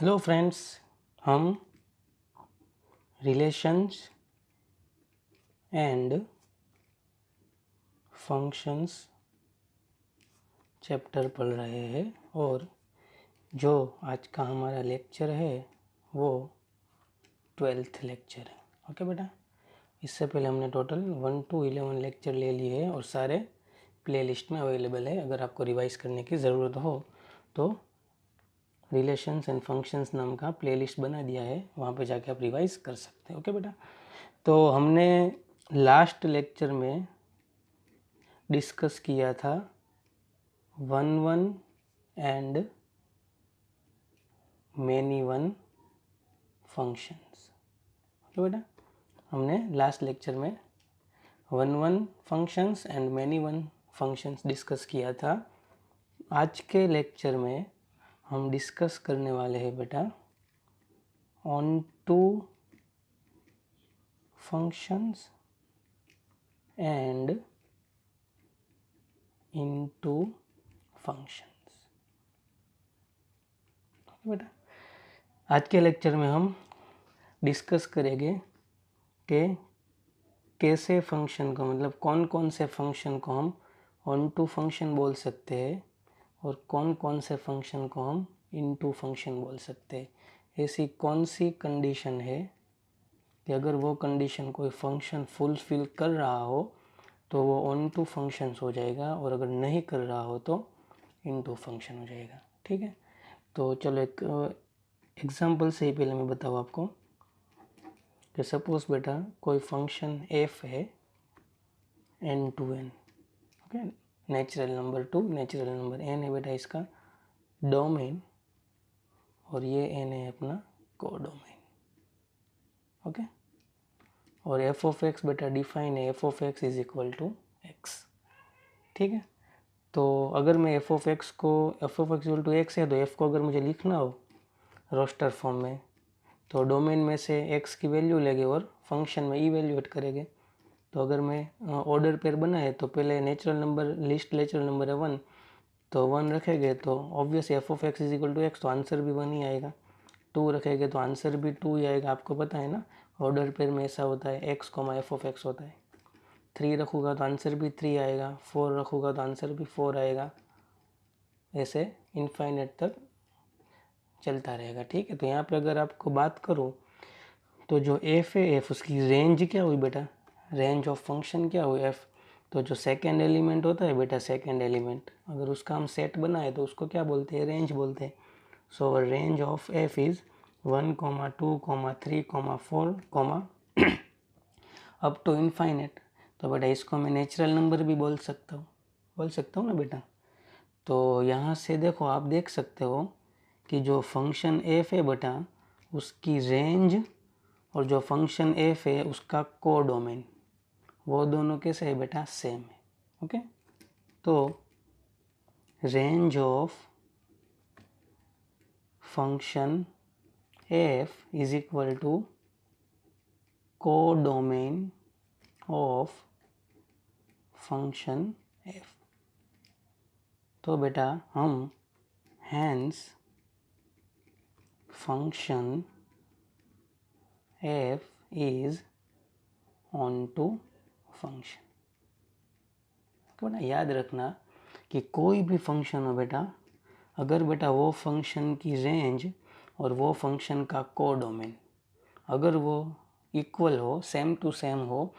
Hello friends, हम relations and functions chapter पढ़ रहे हैं और जो आज का हमारा लेक्चर है वो 12th लेक्चर है। ओके बेटा, इससे पहले हमने टोटल 1 to 11 लेक्चर ले लिए हैं और सारे प्लेलिस्ट में अवेलेबल है। अगर आपको रिवाइज करने की ज़रूरत हो तो रिलेशंस एंड फंक्शंस नाम का प्लेलिस्ट बना दिया है, वहाँ पे जाके आप रिवाइज कर सकते हैं। ओके बेटा, तो हमने लास्ट लेक्चर में डिस्कस किया था 1 and many one functions. Okay बेटा, हमने लास्ट लेक्चर में 1 functions and many one functions discuss किया था। आज के लेक्चर में हम डिस्कस करने वाले हैं बेटा onto functions and into functions. बेटा, आज के लेक्चर में हम डिस्कस करेंगे कि कैसे फंक्शन को, मतलब कौन कौन से फंक्शन को हम ऑन टू फंक्शन बोल सकते हैं और कौन कौन से फंक्शन को हम इनटू फंक्शन बोल सकते हैं। ऐसी कौन सी कंडीशन है कि अगर वो कंडीशन कोई फंक्शन फुलफिल कर रहा हो तो वो ऑन टू फंक्शंस हो जाएगा और अगर नहीं कर रहा हो तो इनटू फंक्शन हो जाएगा। ठीक है, तो चलो एक एग्जांपल से ही पहले मैं बताऊँ आपको कि सपोज बेटा कोई फंक्शन एफ है n to n। Okay, natural number two natural number n है बेटा इसका डोमेन और ये n है अपना कोडोमेन। ओके, और एफ ऑफ एक्स बेटा डिफाइन है, F of x is equal to x. ठीक है, तो अगर मैं f of x equal to x है तो एफ को अगर मुझे लिखना हो रोस्टर फॉर्म में तो डोमेन में से एक्स की वैल्यू लेंगे और फंक्शन में इवेल्यूएट करेंगे। तो अगर मैं ऑर्डर पेयर बनाए तो पहले natural number list natural number है 1, तो 1 रखेंगे तो obvious f of x is equal to x, तो आंसर भी 1 ही आएगा। 2 रखेंगे तो आंसर भी 2 ही आएगा। आपको पता है ना, ऑर्डर पेयर में ऐसा होता है x comma F of x होता है। 3 रखूँगा तो आंसर भी 3 आएगा, 4 रखूँगा तो आंसर भी 4 आएगा, ऐसे इनफाइनेट तक चलता रहेगा। ठीक है, तो यहाँ पे अगर आपको बात करूँ तो जो एफ है, एफ उसकी रेंज क्या हुई बेटा, रेंज ऑफ फंक्शन क्या हुई एफ। तो जो सेकेंड एलिमेंट होता है बेटा, सेकेंड एलिमेंट अगर उसका हम सेट बनाए तो उसको क्या बोलते हैं, रेंज बोलते हैं। So range of f is 1, 2, 3, 4 up to infinite. तो बेटा इसको मैं नेचुरल नंबर भी बोल सकता हूँ ना बेटा। तो यहाँ से देखो, आप देख सकते हो कि जो फंक्शन एफ है बेटा उसकी रेंज और जो फंक्शन एफ है उसका कोडोमेन, वो दोनों कैसे है बेटा, सेम है। ओके, तो range of function f is equal to codomain of function f. तो बेटा हम hence function f is onto function. बेटा याद रखना कि कोई भी फंक्शन हो बेटा, अगर बेटा वो फंक्शन की रेंज और वो फंक्शन का कोडोमेन अगर वो इक्वल हो, सेम टू सेम हो,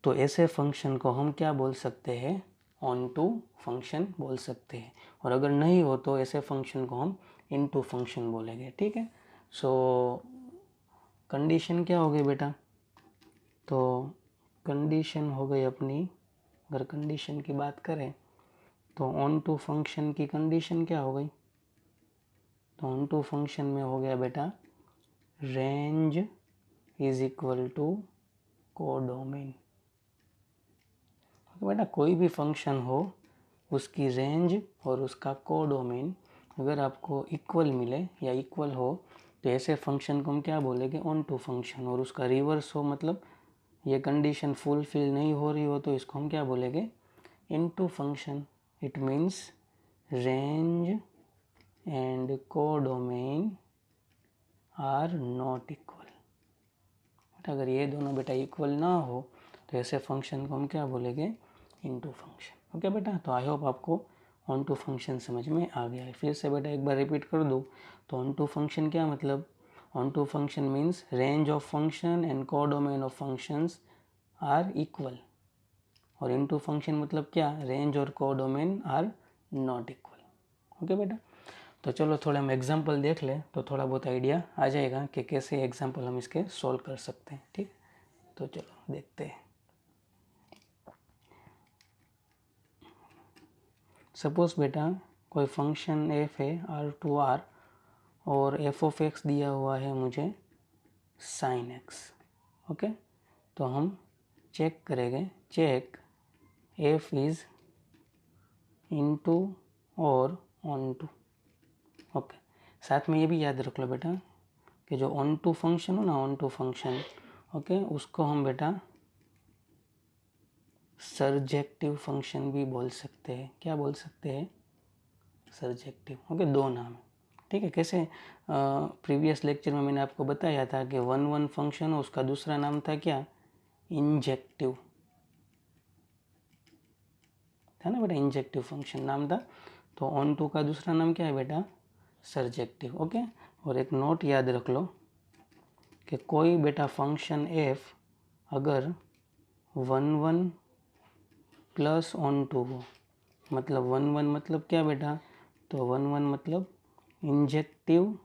तो ऐसे फंक्शन को हम क्या बोल सकते हैं, ऑन टू फंक्शन बोल सकते हैं। और अगर नहीं हो तो ऐसे फंक्शन को हम इन टू फंक्शन बोलेंगे। ठीक है, सो कंडीशन क्या हो गई बेटा, तो कंडीशन हो गई अपनी, अगर कंडीशन की बात करें तो ऑन टू फंक्शन की कंडीशन क्या हो गई, तो ऑन टू फंक्शन में हो गया बेटा range is equal to codomain. बेटा कोई भी फंक्शन हो उसकी रेंज और उसका कोडोमेन अगर आपको इक्वल मिले या इक्वल हो तो ऐसे फंक्शन को हम क्या बोलेंगे, ऑन टू फंक्शन। और उसका रिवर्स हो, मतलब ये कंडीशन फुलफिल नहीं हो रही हो तो इसको हम क्या बोलेंगे, into function. It means range and codomain are not equal. बेटा अगर ये दोनों बेटा इक्वल ना हो तो ऐसे फंक्शन को हम क्या बोलेंगे, इनटू फंक्शन। ओके बेटा, तो आई होप आपको ऑन टू फंक्शन समझ में आ गया है। फिर से बेटा एक बार रिपीट कर दूँ तो ऑन टू फंक्शन क्या मतलब, onto function means range of function and codomain of functions are equal, और इनटू फंक्शन मतलब क्या, रेंज और codomain are not equal. Okay बेटा, तो चलो थोड़ा हम एग्जांपल देख लें तो थोड़ा बहुत आइडिया आ जाएगा कि कैसे एग्जांपल हम इसके सॉल्व कर सकते हैं। ठीक, तो चलो देखते हैं। सपोज बेटा कोई फंक्शन एफ है आर टू आर और एफ ऑफ एक्स दिया हुआ है मुझे साइन एक्स। ओके, तो हम चेक करेंगे, चेक एफ इज इनटू और ऑन टू। ओके, साथ में ये भी याद रख लो बेटा कि जो ऑन टू फंक्शन हो ना, ऑन टू फंक्शन, ओके, उसको हम बेटा सर्जेक्टिव फंक्शन भी बोल सकते हैं। क्या बोल सकते हैं, सर्जेक्टिव। ओके, दो नाम है। ठीक है, कैसे प्रीवियस लेक्चर में मैंने आपको बताया था कि वन वन फंक्शन हो उसका दूसरा नाम था क्या, इंजेक्टिव था ना बेटा, इंजेक्टिव फंक्शन नाम था। तो ऑन टू का दूसरा नाम क्या है बेटा, सर्जेक्टिव। ओके, और एक नोट याद रख लो कि कोई बेटा फंक्शन एफ अगर one one plus onto हो, मतलब वन वन मतलब क्या बेटा, तो वन वन मतलब इंजेक्टिव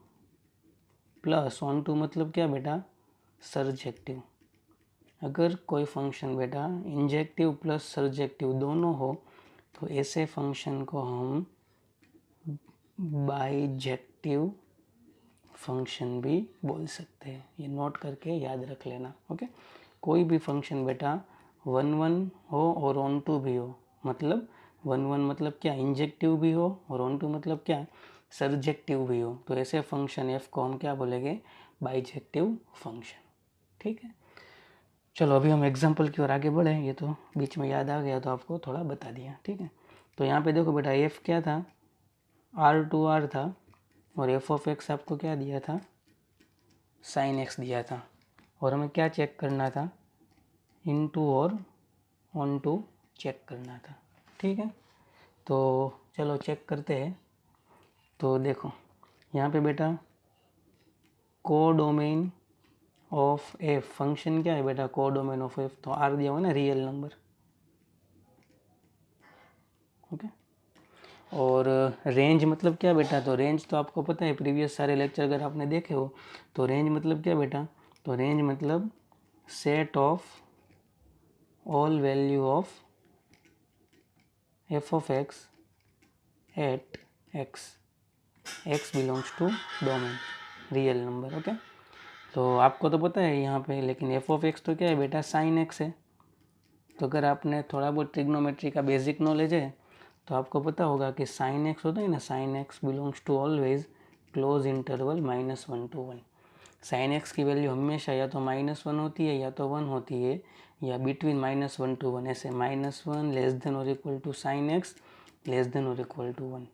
प्लस ऑन टू मतलब क्या बेटा, सर्जेक्टिव। अगर कोई फंक्शन बेटा इंजेक्टिव प्लस सर्जेक्टिव दोनों हो तो ऐसे फंक्शन को हम बाइजेक्टिव फंक्शन भी बोल सकते हैं। ये नोट करके याद रख लेना। ओके, कोई भी फंक्शन बेटा वन वन हो और ऑन टू भी हो, मतलब वन वन मतलब क्या, इंजेक्टिव भी हो, और ऑन टू मतलब क्या, सर्जेक्टिव भी हो, तो ऐसे फंक्शन एफ को हम क्या बोलेंगे, बाइजेक्टिव फंक्शन। ठीक है, चलो अभी हम एग्जाम्पल की ओर आगे बढ़े। ये तो बीच में याद आ गया तो आपको थोड़ा बता दिया। ठीक है, तो यहाँ पे देखो बेटा एफ क्या था, आर टू आर था, और एफ ऑफ एक्स आपको क्या दिया था, साइन एक्स दिया था, और हमें क्या चेक करना था, इन टू और ऑन टू चेक करना था। ठीक है, तो चलो चेक करते हैं। तो देखो यहाँ पे बेटा कोडोमेन ऑफ एफ फंक्शन क्या है बेटा, कोडोमेन ऑफ एफ, तो आर दिया हुआ ना, रियल नंबर। ओके, और रेंज मतलब क्या बेटा, तो रेंज तो आपको पता है, प्रीवियस सारे लेक्चर अगर आपने देखे हो तो रेंज मतलब क्या बेटा, तो रेंज मतलब set of all value of f of x at x, x belongs to domain real number. Okay, तो आपको तो पता है यहाँ पे, लेकिन एफ ऑफ एक्स तो क्या है बेटा, साइन एक्स है। तो अगर आपने थोड़ा बहुत ट्रिग्नोमेट्री का बेसिक नॉलेज है तो आपको पता होगा कि साइन एक्स होता है ना, sine x belongs to always close interval -1 to 1। Sine x की वैल्यू हमेशा या तो -1 होती है या तो 1 होती है, या बिटवीन -1 to 1, ऐसे -1 लेस देन और equal to sine x less than और इक्वल टू 1।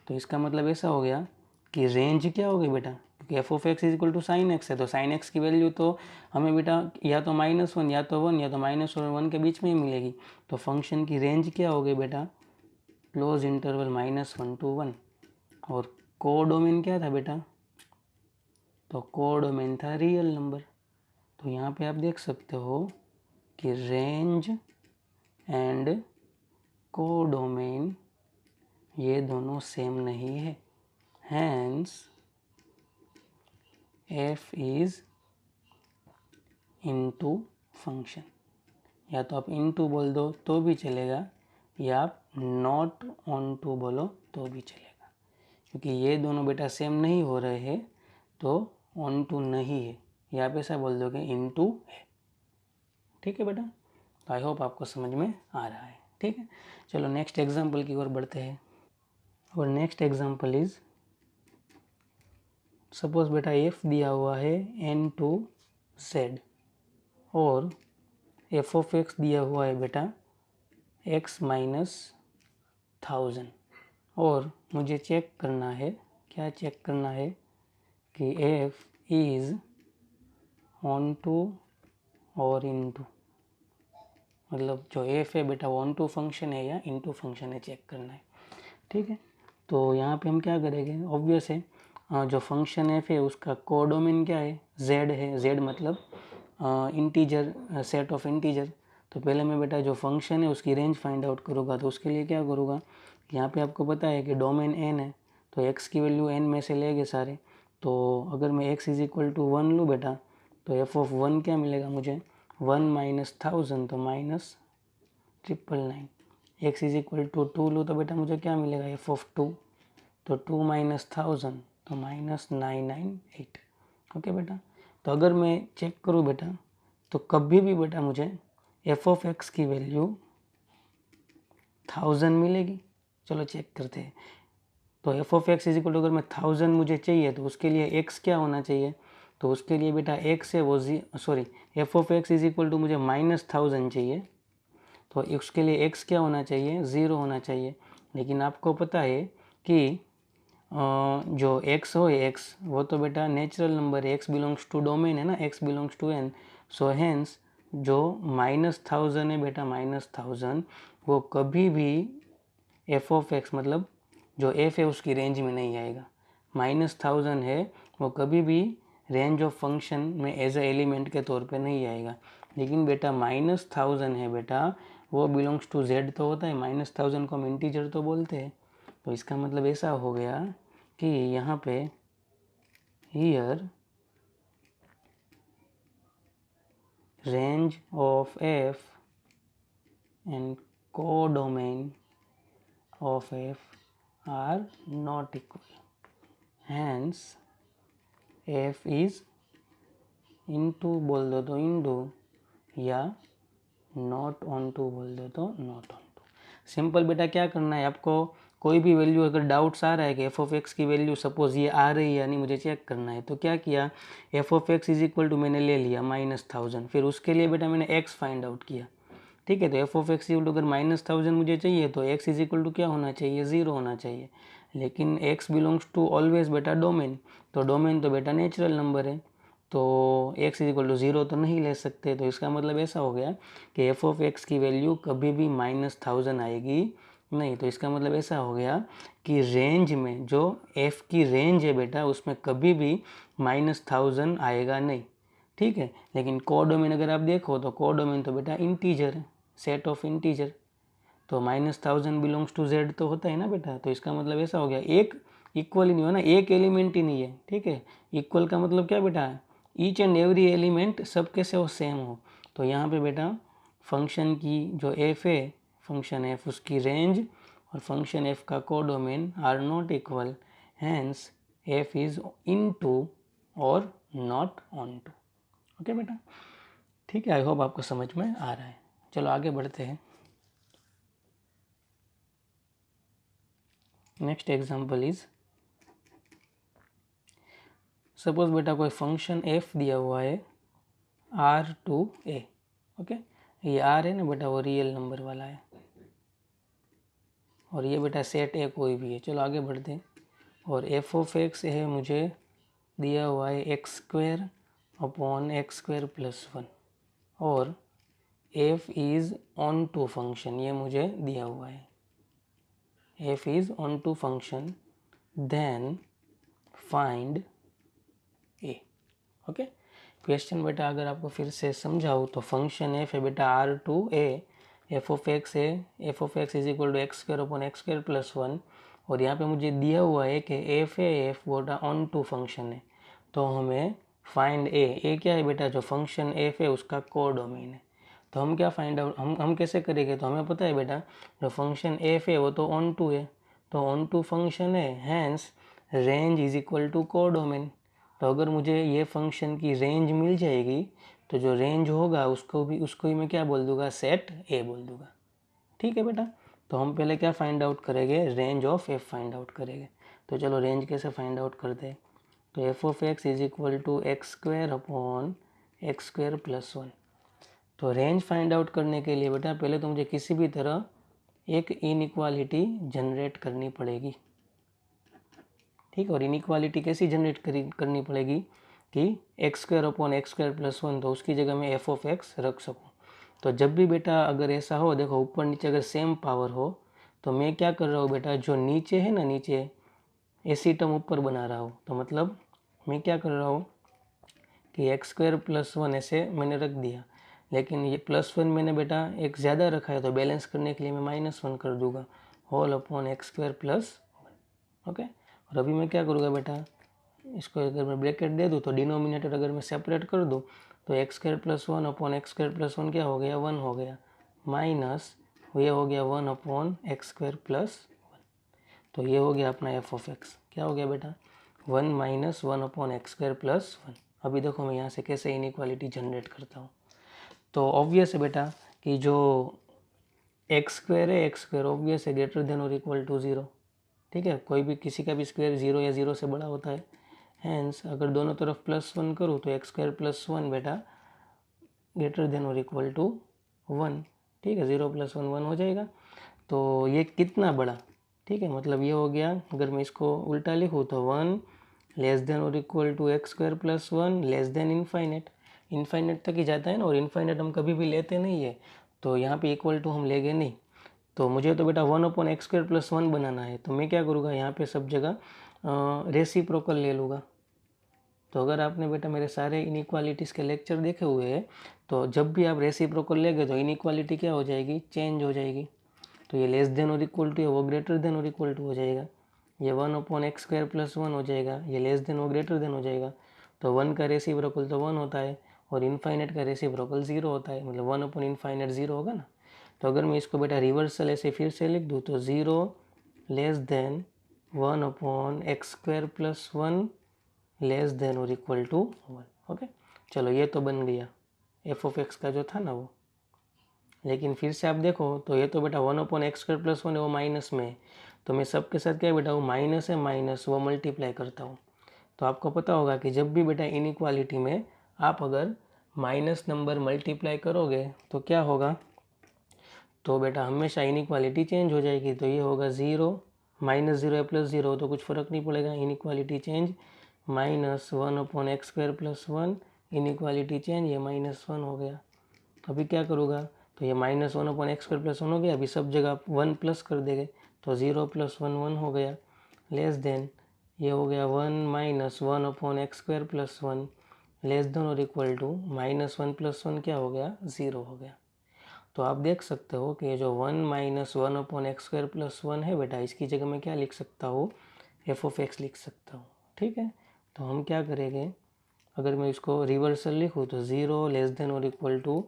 तो इसका मतलब ऐसा हो गया कि रेंज क्या हो गई बेटा, क्योंकि f of x is equal to sine x है, तो साइन एक्स की वैल्यू तो हमें बेटा या तो -1 या तो 1 या तो -1 के बीच में ही मिलेगी। तो फंक्शन की रेंज क्या हो गई बेटा, क्लोज इंटरवल -1 to 1। और कोडोमेन क्या था बेटा, तो कोडोमेन था रियल नंबर। तो यहाँ पे आप देख सकते हो कि रेंज एंड कोडोमेन ये दोनों सेम नहीं है, hence f is into function. या तो आप इनटू बोल दो तो भी चलेगा, या आप नॉट ऑन टू बोलो तो भी चलेगा, क्योंकि ये दोनों बेटा सेम नहीं हो रहे हैं तो ऑन टू नहीं है, या आप ऐसा बोल दोगे इनटू है। ठीक है बेटा, तो आई होप आपको समझ में आ रहा है। ठीक है, चलो नेक्स्ट एग्जाम्पल की ओर बढ़ते हैं। और नेक्स्ट एग्जाम्पल इज, सपोज बेटा एफ दिया हुआ है एन टू जेड, और एफ ऑफ एक्स दिया हुआ है बेटा x - 1000, और मुझे चेक करना है, क्या चेक करना है कि f इज ऑन टू और इन टू, मतलब जो एफ है बेटा वो ऑन टू फंक्शन है या इन टू फंक्शन है चेक करना है। ठीक है, तो यहाँ पे हम क्या करेंगे, ऑब्वियस है जो फंक्शन एफ है उसका कोडोमेन क्या है, जेड है। जेड मतलब इंटीजर, सेट ऑफ इंटीजर। तो पहले मैं बेटा जो फंक्शन है उसकी रेंज फाइंड आउट करूँगा। तो उसके लिए क्या करूँगा, यहाँ पे आपको पता है कि डोमेन एन है, तो एक्स की वैल्यू एन में से लेंगे सारे। तो अगर मैं x इज इक्वल टू 1 लूँ बेटा, तो एफ ऑफ 1 क्या मिलेगा मुझे, 1 माइनस 1000 तो minus 999। x is equal to 2 लूँ तो बेटा मुझे क्या मिलेगा, एफ ऑफ 2, तो 2 माइनस 1000 तो माइनस 998। ओके बेटा, तो अगर मैं चेक करूँ बेटा, तो कभी भी बेटा मुझे एफ ऑफ एक्स की वैल्यू 1000 मिलेगी। चलो चेक करते हैं। तो f of x is equal to, अगर मैं 1000 मुझे चाहिए तो उसके लिए एक्स क्या होना चाहिए, तो उसके लिए बेटा एक्स है वो f of x is equal to मुझे माइनस 1000 चाहिए, तो उसके लिए एक्स क्या होना चाहिए, 0 होना चाहिए। लेकिन आपको पता है कि जो x हो x वो तो बेटा नेचुरल नंबर है, x बिलोंग्स टू डोमेन है ना, x belongs to n। So hence जो माइनस 1000 है बेटा, माइनस 1000 वो कभी भी एफ ऑफ एक्स मतलब जो एफ है उसकी रेंज में नहीं आएगा। माइनस 1000 है वो कभी भी रेंज ऑफ फंक्शन में एज ए एलिमेंट के तौर पे नहीं आएगा। लेकिन बेटा माइनस 1000 है बेटा वो बिलोंग्स टू जेड तो होता है, माइनस 1000 को हम इंटीजर तो बोलते हैं। तो इसका मतलब ऐसा हो गया कि यहाँ पे here range of f and codomain of f are not equal, hence f is into बोल दो तो इनटू या नॉट ऑन टू बोल दो तो नॉट ऑन टू। सिंपल बेटा क्या करना है आपको, कोई भी वैल्यू अगर डाउट्स आ रहा है कि एफ ऑफ एक्स की वैल्यू सपोज ये आ रही है या नहीं मुझे चेक करना है, तो क्या किया, f of x is equal to मैंने ले लिया माइनस 1000, फिर उसके लिए बेटा मैंने एक्स फाइंड आउट किया। ठीक है, तो f of x equal to अगर माइनस 1000 मुझे चाहिए तो एक्स इज इक्वल टू क्या होना चाहिए, 0 होना चाहिए। लेकिन एक्स बिलोंग्स टू ऑलवेज बेटा डोमेन, तो डोमेन तो बेटा नेचुरल नंबर है, तो x इज इक्वल टू 0 तो नहीं ले सकते। तो इसका मतलब ऐसा हो गया कि एफ ऑफ एक्स की वैल्यू कभी भी माइनस 1000 आएगी नहीं। तो इसका मतलब ऐसा हो गया कि रेंज में जो f की रेंज है बेटा उसमें कभी भी माइनस 1000 आएगा नहीं। ठीक है, लेकिन कोडोमेन अगर आप देखो तो कोडोमेन तो बेटा इंटीजर है, सेट ऑफ इंटीजर, तो माइनस 1000 बिलोंग्स टू जेड तो होता है ना बेटा। तो इसका मतलब ऐसा हो गया, एक इक्वल ही नहीं हो ना, एक एलिमेंट ही नहीं है। ठीक है, इक्वल का मतलब क्या बेटा, ईच एंड एवरी एलिमेंट सब कैसे हो, सेम हो। तो यहाँ पे बेटा फंक्शन की जो एफ है, फंक्शन एफ उसकी रेंज और फंक्शन एफ का codomain are not equal, hence f is into और नॉट ऑन टू। ओके बेटा, ठीक है, आई होप आपको समझ में आ रहा है। चलो आगे बढ़ते हैं। नेक्स्ट एग्जाम्पल इज, सपोज बेटा कोई फंक्शन एफ दिया हुआ है आर टू ए। ओके, ये आर है ना बेटा वो रियल नंबर वाला है, और ये बेटा सेट ए कोई भी है। चलो आगे बढ़ते हैं। और एफ ऑफ एक्स है मुझे दिया हुआ है x square upon x square plus 1, और f is onto function ये मुझे दिया हुआ है, f is onto function, then find A. Okay, question बेटा अगर आपको फिर से समझाऊँ तो फंक्शन एफ है बेटा R to A, F of X है, F of x is equal to x square upon x square plus 1, और यहाँ पे मुझे दिया हुआ है कि एफ है, एफ बेटा ऑन टू फंक्शन है। तो हमें फाइंड ए क्या है बेटा, जो फंक्शन एफ है उसका कोडोमेन है। तो हम क्या फाइंड आउट, हम कैसे करेंगे, तो हमें पता है बेटा जो फंक्शन एफ है वो तो ऑन टू है, तो ऑन टू फंक्शन है, hence range is equal to codomain. तो अगर मुझे ये फंक्शन की रेंज मिल जाएगी तो जो रेंज होगा उसको ही मैं क्या बोल दूंगा, सेट ए बोल दूंगा। ठीक है बेटा, तो हम पहले क्या फाइंड आउट करेंगे, range of F find out करेंगे। तो चलो रेंज कैसे फाइंड आउट करते हैं, तो f of x is equal to x square upon x square plus 1। तो रेंज फाइंड आउट करने के लिए बेटा पहले तो मुझे किसी भी तरह एक इनइक्वालिटी जनरेट करनी पड़ेगी। ठीक, और इनइक्वालिटी कैसी जनरेट करनी पड़ेगी, कि x square upon x square plus 1, तो उसकी जगह मैं एफ ऑफ एक्स रख सकूँ। तो जब भी बेटा अगर ऐसा हो, देखो ऊपर नीचे अगर सेम पावर हो, तो मैं क्या कर रहा हूँ बेटा, जो नीचे है ना, नीचे ऐसी टर्म ऊपर बना रहा हूँ। तो मतलब मैं क्या कर रहा हूँ कि एक्स स्क्वायर प्लस 1 ऐसे मैंने रख दिया, लेकिन ये प्लस 1 मैंने बेटा एक ज़्यादा रखा है, तो बैलेंस करने के लिए मैं -1 कर दूंगा, whole upon x square plus 1। Okay, और अभी मैं क्या करूँगा बेटा, इसको अगर मैं ब्रैकेट दे दूँ तो डिनोमिनेटर अगर मैं सेपरेट कर दूँ तो x square plus 1 upon x square plus 1 क्या हो गया, 1 हो गया, माइनस ये हो गया 1 अपॉन एक्स स्क्वायर प्लस 1। तो ये हो गया अपना एफ ऑफ एक्स, क्या हो गया बेटा, 1 minus 1 upon x square plus 1। अभी देखो मैं यहाँ से कैसे इनइक्वालिटी जनरेट करता हूँ। तो ऑब्वियस है बेटा कि जो एक्स स्क्वायर है, एक्स स्क्वायर ऑब्वियस है ग्रेटर देन और इक्वल टू 0। ठीक है, कोई भी किसी का भी स्क्वायर 0 या 0 से बड़ा होता है। हैंस अगर दोनों तरफ +1 करूँ तो एक्स स्क्वायर प्लस 1 बेटा ग्रेटर देन और इक्वल टू 1। ठीक है, 0 + 1 1 हो जाएगा। तो ये कितना बड़ा, ठीक है, मतलब ये हो गया, अगर मैं इसको उल्टा लिखूँ तो 1 लेस देन और equal to x square plus 1 less than infinite. Infinite तक ही जाता है ना, और इनफाइनेट हम कभी भी लेते नहीं है, तो यहाँ पे इक्वल टू हम लेंगे नहीं। तो मुझे तो बेटा 1 अपॉन एक्स स्क्वायर प्लस 1 बनाना है, तो मैं क्या करूँगा, यहाँ पे सब जगह रेसिप्रोकल ले लूँगा। तो अगर आपने बेटा मेरे सारे इनइक्वालिटीज़ के लेक्चर देखे हुए हैं, तो जब भी आप रेसिप्रोकल लेंगे तो इनइक्वालिटी क्या हो जाएगी, चेंज हो जाएगी। तो ये लेस देन और इक्वल टू है वो ग्रेटर देन और इक्वल टू हो जाएगा, ये 1 अपॉन एक्स स्क्वायर प्लस 1 हो जाएगा, ये लेस देन और ग्रेटर देन हो जाएगा। तो 1 का रेसिप्रोकल तो 1 होता है, और इनफाइनेट का रेसिप्रोकल 0 होता है, मतलब 1 अपॉन इनफाइनेट 0 होगा ना। तो अगर मैं इसको बेटा रिवर्सल ऐसे फिर से लिख दूँ तो 0 less than 1 upon x square plus 1 less than और इक्वल टू 1। ओके, चलो ये तो बन गया एफ ऑफ एक्स का जो था ना वो। लेकिन फिर से आप देखो तो ये तो बेटा 1 अपॉन एक्स स्क्वायर प्लस 1 है, वो माइनस में है, तो मैं सबके साथ क्या बेटा, वो माइनस है माइनस वो मल्टीप्लाई करता हूँ। तो आपको पता होगा कि जब भी बेटा इनइक्वालिटी में आप अगर माइनस नंबर मल्टीप्लाई करोगे तो क्या होगा, तो बेटा हमेशा इनइक्वालिटी चेंज हो जाएगी। तो ये होगा 0 -0 या +0 तो कुछ फ़र्क नहीं पड़ेगा, inequality change, -1 upon x square plus 1 inequality change, ये -1 हो गया। अभी क्या करूँगा, तो ये -1 अपॉन एक्स स्क्वायर प्लस 1 हो गया, अभी सब जगह आप 1 प्लस कर देंगे, तो 0 + 1 1 हो गया, लेस देन ये हो गया 1 - 1 upon x square plus 1 less than और इक्वल टू -1 + 1 क्या हो गया, 0 हो गया। तो आप देख सकते हो कि ये जो 1 - 1 अपॉन एक्स स्क्वायर प्लस 1 है बेटा, इसकी जगह मैं क्या लिख सकता हूँ, एफ ऑफ एक्स लिख सकता हूँ। ठीक है, तो हम क्या करेंगे, अगर मैं इसको रिवर्सल लिखूँ तो 0 लेस देन और equal to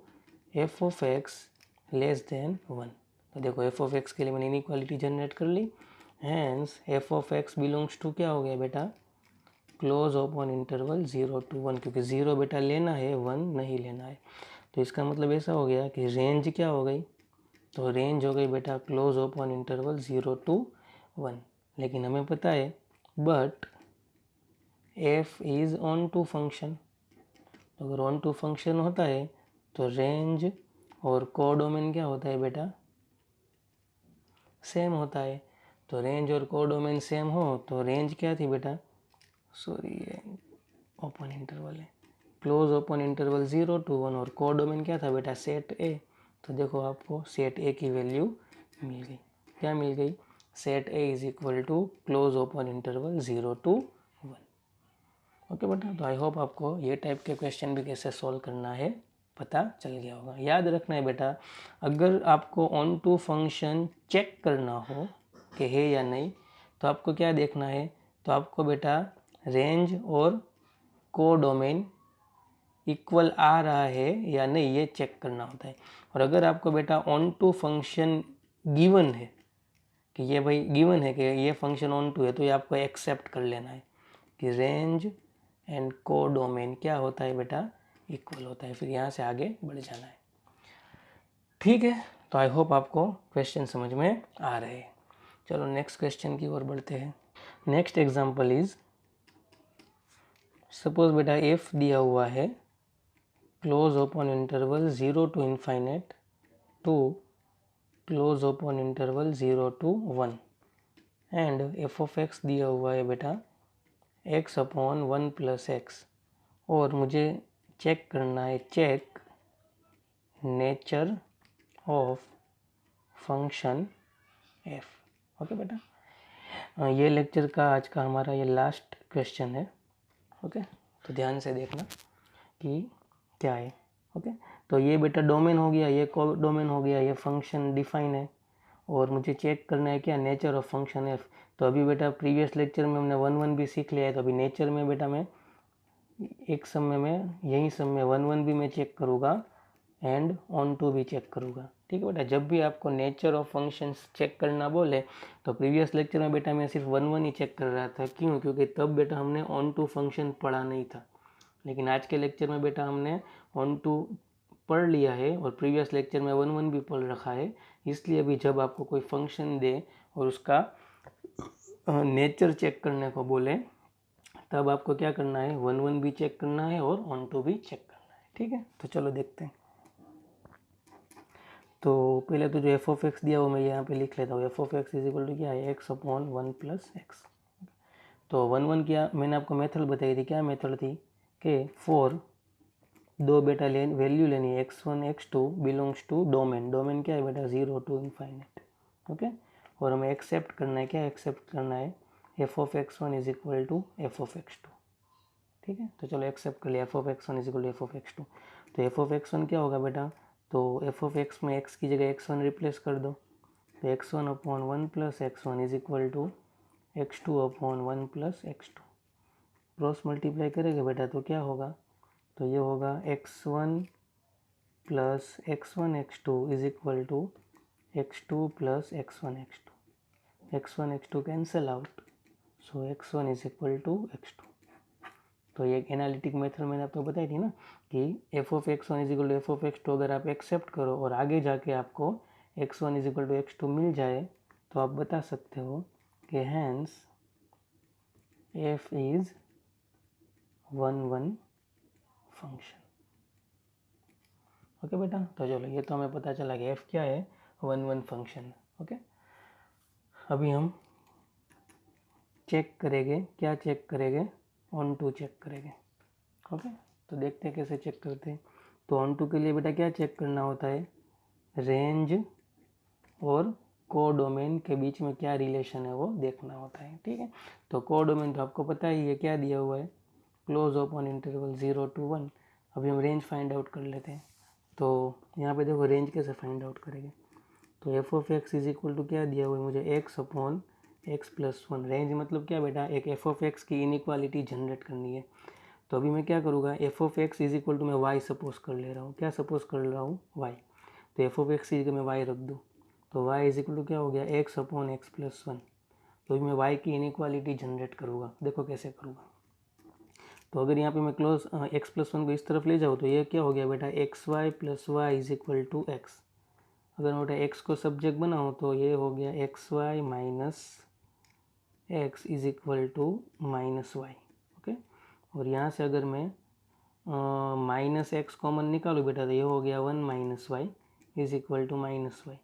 f of x less than 1। तो देखो एफ ऑफ एक्स के लिए मैंने इनइक्वालिटी जनरेट कर ली, hence F of X belongs to क्या हो गया बेटा, क्लोज ओपन इंटरवल 0 to 1, क्योंकि 0 बेटा लेना है 1 नहीं लेना है। तो इसका मतलब ऐसा हो गया कि रेंज क्या हो गई, तो रेंज हो गई बेटा क्लोज ओपन इंटरवल 0 to 1। लेकिन हमें पता है but f is onto function, तो अगर ऑन टू फंक्शन होता है तो रेंज और कोडोमेन क्या होता है बेटा, सेम होता है। तो रेंज और कोडोमेन सेम हो तो रेंज क्या थी बेटा, सॉरी ये ओपन इंटरवल है, क्लोज ओपन इंटरवल 0 to 1, और कोडोमेन क्या था बेटा, सेट ए। तो देखो आपको सेट ए की वैल्यू मिल गई, क्या मिल गई, set A is equal to close open interval 0 to 1। Okay बेटा, तो आई होप आपको ये टाइप के क्वेश्चन भी कैसे सॉल्व करना है पता चल गया होगा। याद रखना है बेटा, अगर आपको ऑन टू फंक्शन चेक करना हो कि है या नहीं, तो आपको क्या देखना है, तो आपको बेटा रेंज और कोडोमेन इक्वल आ रहा है या नहीं ये चेक करना होता है। और अगर आपको बेटा ऑन टू फंक्शन गिवन है कि ये भाई गिवन है कि ये फंक्शन ऑन टू है, तो ये आपको एक्सेप्ट कर लेना है कि रेंज एंड कोडोमेन क्या होता है बेटा, इक्वल होता है, फिर यहाँ से आगे बढ़ जाना है। ठीक है, तो आई होप आपको क्वेश्चन समझ में आ रहे हैं। चलो नेक्स्ट क्वेश्चन की ओर बढ़ते हैं। नेक्स्ट एग्जांपल इज, सपोज बेटा एफ दिया हुआ है close open interval 0 to infinite to close open interval 0 to 1, and f of x दिया हुआ है बेटा x अपॉन 1 + x और मुझे चेक करना है, check nature of function f. Okay बेटा, ये लेक्चर का आज का हमारा ये लास्ट क्वेश्चन है। ओके, तो ध्यान से देखना कि क्या है। ओके, तो ये बेटा डोमेन हो गया, ये को डोमेन हो गया, ये फंक्शन डिफाइन है और मुझे चेक करना है क्या, नेचर ऑफ फंक्शन एफ। तो अभी बेटा प्रीवियस लेक्चर में हमने 1 1 भी सीख लिया है, तो अभी नेचर में बेटा मैं एक समय में यही समय 1 1 भी मैं चेक करूँगा एंड ऑन टू भी चेक करूँगा। ठीक है बेटा, जब भी आपको नेचर ऑफ फंक्शंस चेक करना बोले तो प्रीवियस लेक्चर में बेटा मैं सिर्फ 1 1 ही चेक कर रहा था। क्यों? क्योंकि तब बेटा हमने ऑन टू फंक्शन पढ़ा नहीं था। लेकिन आज के लेक्चर में बेटा हमने ऑन टू पढ़ लिया है और प्रीवियस लेक्चर में 1 1 भी पढ़ रखा है। इसलिए अभी जब आपको कोई फंक्शन दे और उसका नेचर चेक करने को बोले तब आपको क्या करना है, 1 1 भी चेक करना है और ऑन टू भी चेक करना है। ठीक है, तो चलो देखते हैं। तो पहले तो जो एफ ऑफ एक्स दिया वो मैं यहाँ पे लिख लेता हूँ। F of x is equal to क्या है, एक्स अपॉन 1 प्लस एक्स। तो 1 1 क्या मैंने आपको मेथड बताई थी, क्या मेथड थी कि फॉर दो बेटा वैल्यू लेनी है x1 x2 belongs to domain. Domain क्या है बेटा, 0 to इनफाइनाइट। ओके, और हमें एक्सेप्ट करना है, क्या एक्सेप्ट करना है, F of x1 is equal to f of x2। ठीक है, तो चलो एक्सेप्ट कर लिया, f of x1 is equal to f of x2। तो एफ ऑफ x1 क्या होगा बेटा, तो एफ ऑफ x में x की जगह x1 रिप्लेस कर दो, तो x1 upon 1 plus x1 is equal to x2 upon 1 plus x2। Cross multiply करेंगे बेटा तो क्या होगा, तो ये होगा x1 plus x1 x2 is equal to x2 plus x1 x2। x1 x2 cancel out, so x1 is equal to x2। तो ये एक एनालिटिक मेथड मैंने आपको बताई थी ना कि f of x1 is equal to f of x2 अगर आप एक्सेप्ट करो और आगे जाके आपको x1 is equal to x2 मिल जाए तो आप बता सकते हो कि hence f is 1 1 function. Okay बेटा, तो चलो ये तो हमें पता चला कि f क्या है, 1 1 फंक्शन। ओके, अभी हम चेक करेंगे, क्या चेक करेंगे, ऑन टू चेक करेंगे। ओके, तो देखते हैं कैसे चेक करते हैं। तो ऑन टू के लिए बेटा क्या चेक करना होता है, रेंज और कोडोमेन के बीच में क्या रिलेशन है वो देखना होता है। ठीक है, तो कोडोमेन तो आपको पता ही है क्या दिया हुआ है, क्लोज ओपन इंटरवल 0 to 1। अभी हम रेंज फाइंड आउट कर लेते हैं। तो यहाँ पे देखो रेंज कैसे फाइंड आउट करेंगे, तो f of x is equal to क्या दिया हुआ है मुझे, x upon x plus 1। Range मतलब क्या बेटा, एक एफ ऑफ एक्स की इनइक्वालिटी जनरेट करनी है। तो अभी मैं क्या करूँगा, f of x is equal to मैं वाई सपोज कर ले रहा हूँ, क्या सपोज कर रहा हूँ, वाई। तो एफ ऑफ एक्स की जगह मैं वाई रख दूँ, तो वाई इज इक्वल टू क्या हो गया, एक्स अपॉन एक्स प्लस 1। तो अभी मैं वाई की इनइक्वालिटी जनरेट करूँगा, देखो कैसे करूँगा। तो अगर यहाँ पे मैं क्लोज एक्स प्लस 1 को इस तरफ ले जाऊँ तो ये क्या हो गया बेटा, x y plus y is equal to x. अगर मैं बेटा एक्स को सब्जेक्ट बनाऊँ तो ये हो गया x y minus x is equal to minus y. Okay, और यहाँ से अगर मैं माइनस एक्स कॉमन निकालूँ बेटा तो ये हो गया 1 minus y is equal to minus y.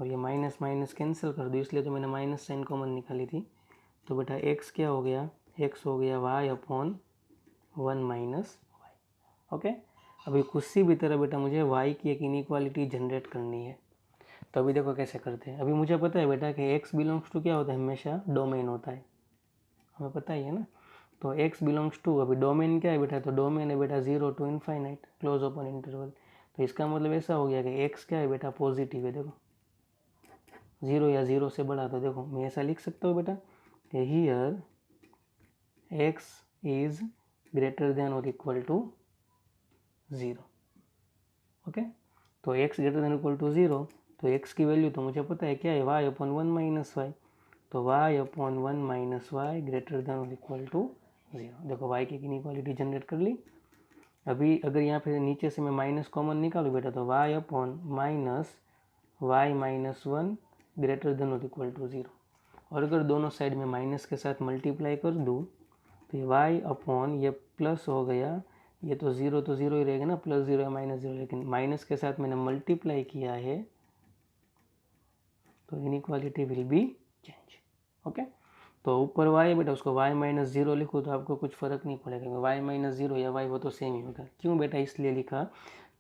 और ये माइनस माइनस कैंसिल कर दो, इसलिए तो मैंने माइनस साइन कॉमन निकाली थी। तो बेटा एक्स क्या हो गया, एक्स हो गया y upon 1 minus y. Okay, अभी किसी भी तरह बेटा मुझे वाई की एक इनइक्वालिटी जनरेट करनी है। तो अभी देखो कैसे करते हैं। अभी मुझे पता है बेटा कि x बिलोंग्स टू क्या होता है, हमेशा डोमेन होता है, हमें पता ही है ना। तो x बिलोंग्स टू, अभी डोमेन क्या है बेटा, तो डोमेन है बेटा 0 to infinite close open interval. तो इसका मतलब ऐसा हो गया कि x क्या है बेटा, पॉजिटिव है। देखो 0 या 0 से बड़ा, तो देखो मैं ऐसा लिख सकता हूँ बेटा कि here x is greater than और इक्वल टू 0। ओके, तो x greater than equal to 0, तो x की वैल्यू तो मुझे पता है क्या है, y अपॉन 1 माइनस वाई। तो y upon 1 minus y greater than और इक्वल टू 0। देखो y की इनइक्वालिटी जनरेट कर ली। अभी अगर यहाँ पे नीचे से मैं माइनस कॉमन निकालूँ बेटा तो y upon minus y minus 1 greater than और इक्वल टू 0। और अगर दोनों साइड में माइनस के साथ मल्टीप्लाई कर दूँ तो ये y अपॉन ये प्लस हो गया, ये तो 0 तो 0 ही रहेगा ना, प्लस 0 या माइनस 0, लेकिन माइनस के साथ मैंने मल्टीप्लाई किया है तो inequality will be change. Okay, तो ऊपर y बेटा उसको y माइनस 0 लिखो तो आपको कुछ फ़र्क नहीं पड़ेगा, y माइनस 0 या y वो तो सेम ही होगा। क्यों बेटा इसलिए लिखा,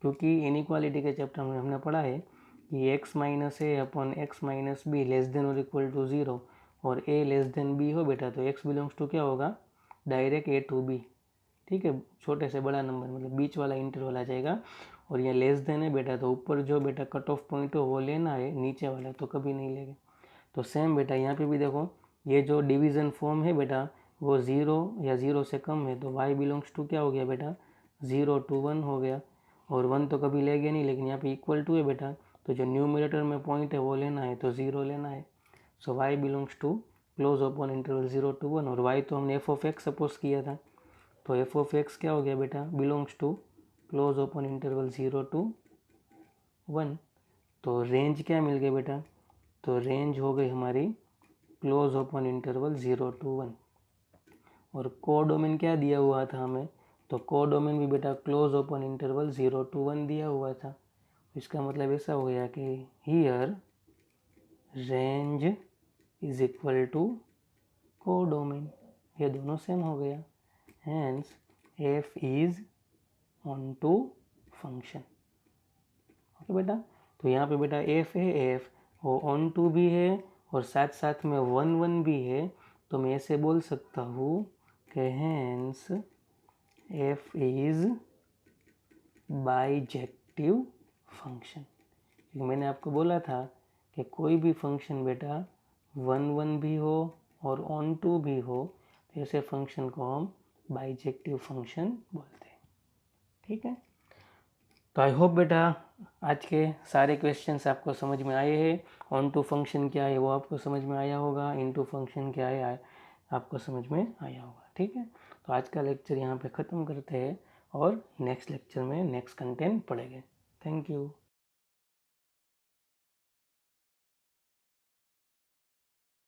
क्योंकि इनइक्वालिटी के चैप्टर में हमने पढ़ा है कि x minus A upon x minus be less than और इक्वल टू 0 और a लेस देन b हो बेटा तो x बिलोंग्स टू क्या होगा, डायरेक्ट a टू b। ठीक है, छोटे से बड़ा नंबर मतलब बीच वाला इंटरवल आ जाएगा। और ये लेस देन है बेटा तो ऊपर जो बेटा कट ऑफ पॉइंट हो वो लेना है, नीचे वाला तो कभी नहीं लेंगे। तो सेम बेटा यहाँ पे भी देखो, ये जो डिवीज़न फॉर्म है बेटा वो 0 या 0 से कम है तो y बिलोंग्स टू क्या हो गया बेटा, 0 to 1 हो गया। और 1 तो कभी लेंगे नहीं, लेकिन यहाँ पे इक्वल टू है बेटा तो जो न्यूमरेटर में पॉइंट है वो लेना है तो 0 लेना है। So y belongs to close open interval 0 to 1। और y तो हमने f ऑफ x सपोज किया था तो f ऑफ x क्या हो गया बेटा, belongs to close open interval 0 to 1। तो रेंज क्या मिल गई बेटा, तो रेंज हो गई हमारी क्लोज ओपन इंटरवल 0 to 1। और कोडोमेन क्या दिया हुआ था हमें, तो कोडोमेन भी बेटा क्लोज ओपन इंटरवल 0 to 1 दिया हुआ था। इसका मतलब ऐसा हो गया कि here range is equal to codomain, ये दोनों सेम हो गया। Hence f is onto function. Okay बेटा, तो यहाँ पे बेटा एफ है, एफ वो ऑन टू भी है और साथ साथ में 1 1 भी है। तो मैं ऐसे बोल सकता हूँ कि hence f is bijective function. मैंने आपको बोला था कि कोई भी फंक्शन बेटा 1 1 भी हो और ऑन टू भी हो तो ऐसे फंक्शन को हम बाइजेक्टिव फंक्शन बोलते हैं। ठीक है, तो आई होप बेटा आज के सारे क्वेश्चंस आपको समझ में आए हैं। ऑन टू फंक्शन क्या है वो आपको समझ में आया होगा, इन टू फंक्शन क्या है आपको समझ में आया होगा। ठीक है, तो आज का लेक्चर यहाँ पे ख़त्म करते हैं और नेक्स्ट लेक्चर में नेक्स्ट कंटेंट पढ़ेंगे। Thank you.